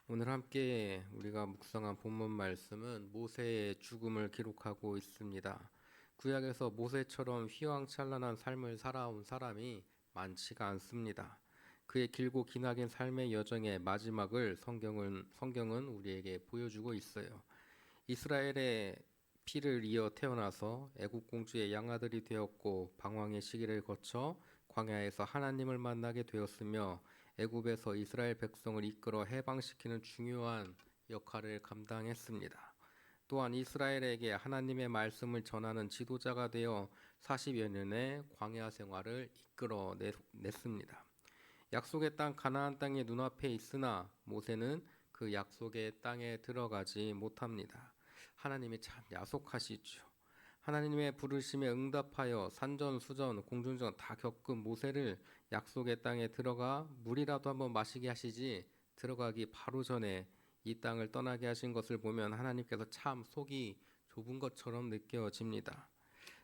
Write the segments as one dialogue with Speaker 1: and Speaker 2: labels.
Speaker 1: 오늘 함께 우리가 묵상한 본문 말씀은 모세의 죽음을 기록하고 있습니다. 구약에서 모세처럼 휘황찬란한 삶을 살아온 사람이 많지가 않습니다. 그의 길고 기나긴 삶의 여정의 마지막을 성경은 우리에게 보여주고 있어요. 이스라엘의 피를 이어 태어나서 애굽 공주의 양아들이 되었고 방황의 시기를 거쳐 광야에서 하나님을 만나게 되었으며 애굽에서 이스라엘 백성을 이끌어 해방시키는 중요한 역할을 감당했습니다. 또한 이스라엘에게 하나님의 말씀을 전하는 지도자가 되어 40여 년의 광야 생활을 이끌어냈습니다. 약속의 땅 가나안 땅이 눈앞에 있으나 모세는 그 약속의 땅에 들어가지 못합니다. 하나님이 참 야속하시죠. 하나님의 부르심에 응답하여 산전수전 공중전 다 겪은 모세를 약속의 땅에 들어가 물이라도 한번 마시게 하시지 들어가기 바로 전에 이 땅을 떠나게 하신 것을 보면 하나님께서 참 속이 좁은 것처럼 느껴집니다.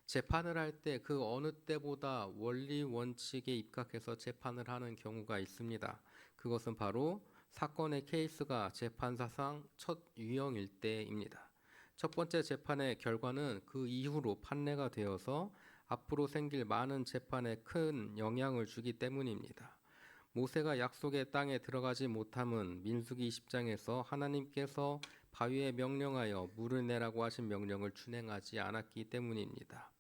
Speaker 1: 재판을 할 때 그 어느 때보다 원리 원칙에 입각해서 재판을 하는 경우가 있습니다. 그것은 바로 사건의 케이스가 재판사상 첫 유형일 때입니다. 첫 번째 재판의 결과는 그 이후로 판례가 되어서 앞으로 생길 많은 재판에 큰 영향을 주기 때문입니다. 모세가 약속의 땅에 들어가지 못함은 민수기 20장에서 하나님께서 바위에 명령하여 물을 내라고 하신 명령을 준행하지 않았기 때문입니다.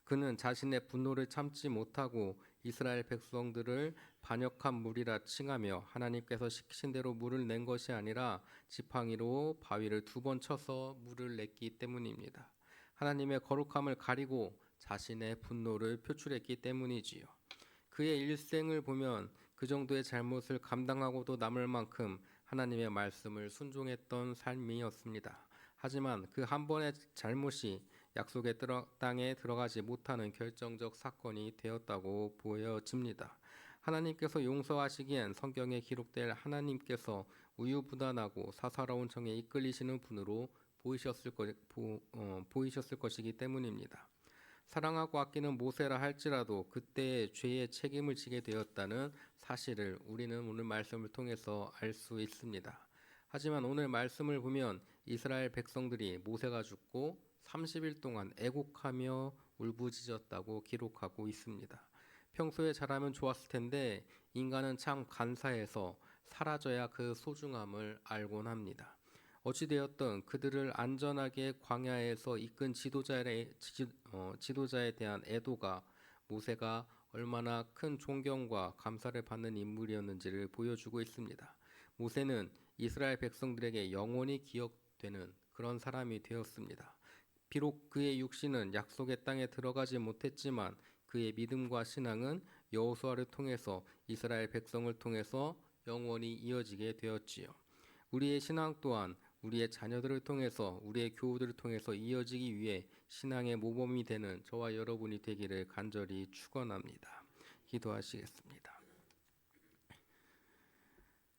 Speaker 1: 그는 자신의 분노를 참지 못하고 이스라엘 백성들을 반역한 물이라 칭하며 하나님께서 시키신 대로 물을 낸 것이 아니라 지팡이로 바위를 2번 쳐서 물을 냈기 때문입니다. 하나님의 거룩함을 가리고 자신의 분노를 표출했기 때문이지요. 그의 일생을 보면 그 정도의 잘못을 감당하고도 남을 만큼 하나님의 말씀을 순종했던 삶이었습니다. 하지만 그 한 번의 잘못이 약속의 땅에 들어가지 못하는 결정적 사건이 되었다고 보여집니다. 하나님께서 용서하시기엔 성경에 기록될 하나님께서 우유부단하고 사사로운 정에 이끌리시는 분으로 보이셨을 것이기 때문입니다. 사랑하고 아끼는 모세라 할지라도 그때의 죄의 책임을 지게 되었다는 사실을 우리는 오늘 말씀을 통해서 알 수 있습니다. 하지만 오늘 말씀을 보면 이스라엘 백성들이 모세가 죽고 30일 동안 애곡하며 울부짖었다고 기록하고 있습니다. 평소에 잘하면 좋았을 텐데 인간은 참 간사해서 사라져야 그 소중함을 알곤 합니다. 어찌되었든 그들을 안전하게 광야에서 이끈 지도자에 대한 애도가 모세가 얼마나 큰 존경과 감사를 받는 인물이었는지를 보여주고 있습니다. 모세는 이스라엘 백성들에게 영원히 기억되는 그런 사람이 되었습니다. 비록 그의 육신은 약속의 땅에 들어가지 못했지만 그의 믿음과 신앙은 여호수아를 통해서 이스라엘 백성을 통해서 영원히 이어지게 되었지요. 우리의 신앙 또한 우리의 자녀들을 통해서 우리의 교우들을 통해서 이어지기 위해 신앙의 모범이 되는 저와 여러분이 되기를 간절히 축원합니다. 기도하시겠습니다.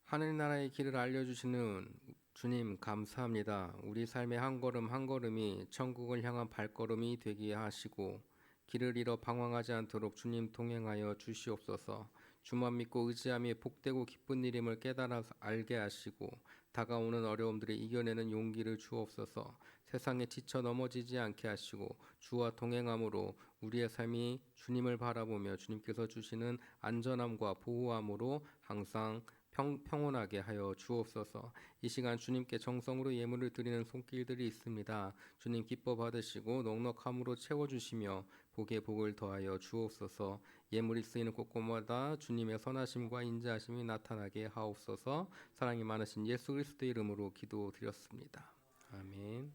Speaker 1: 하늘나라의 길을 알려주시는 주님 감사합니다. 우리 삶의 한 걸음 한 걸음이 천국을 향한 발걸음이 되게 하시고 길을 잃어 방황하지 않도록 주님 동행하여 주시옵소서. 주만 믿고 의지함이 복되고 기쁜 일임을 깨달아 알게 하시고 다가오는 어려움들을 이겨내는 용기를 주옵소서. 세상에 지쳐 넘어지지 않게 하시고 주와 동행함으로 우리의 삶이 주님을 바라보며 주님께서 주시는 안전함과 보호함으로 항상 평온하게 하여 주옵소서. 이 시간 주님께 정성으로 예물을 드리는 손길들이 있습니다. 주님 기뻐 받으시고 넉넉함으로 채워주시며 복에 복을 더하여 주옵소서. 예물이 쓰이는 곳곳마다 주님의 선하심과 인자하심이 나타나게 하옵소서. 사랑이 많으신 예수 그리스도의 이름으로 기도드렸습니다. 아멘.